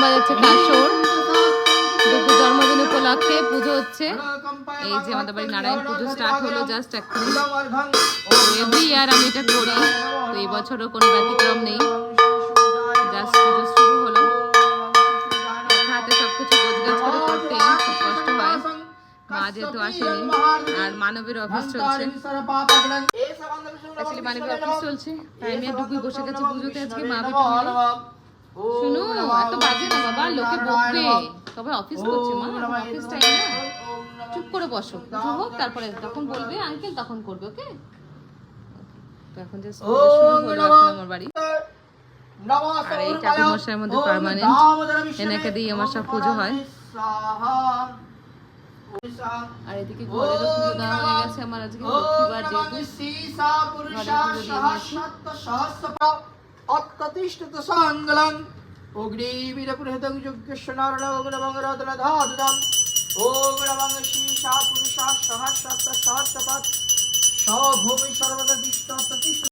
বাজাচ্ছে কাসর। দুটো জন্মদিন উপলক্ষে পুজো হচ্ছে। এই যে আমাদের বাড়ি নারায়ণ পুজো স্টার্ট হলো জাস্ট এক্ষুনি। এভরি ইয়ার আমি এটা করি, তো এই বছরও কোনো ব্যতিক্রম নেই। জাস্ট পুজো শুরু হলো, হাতে সবকিছু গোছগাছ করে করতে খুব কষ্ট হয়। মা যেহেতু আসেনি, আর মানবের অফিস চলছে, অ্যাকচুয়ালি মানবের অফিস চলছে, তাই আমি আর ডুবি বসে গেছি পুজোতে আজকে মা বেটা মিলে। শুনো, এত বাজে না বাবা, লোকে বকবে, সবাই অফিস করছে মা, অফিস টাইম না, চুপ করে বসো, পুজো হোক তারপরে তখন বলবে আঙ্কেল, তখন করবে। ওকে, তো এখন যে শুরু হলো এখন আমার বাড়ি। আর এই ঠাকুর মশাইয়ের মধ্যে পার্মানেন্ট, এনাকে দিয়ে আমার সব পুজো হয়। আর এদিকে ঘরেরও পুজো দেওয়া হয়ে গেছে আমার, আজকে লক্ষ্মীবার যেহেতু ঘরে পুজো দিয়েছি।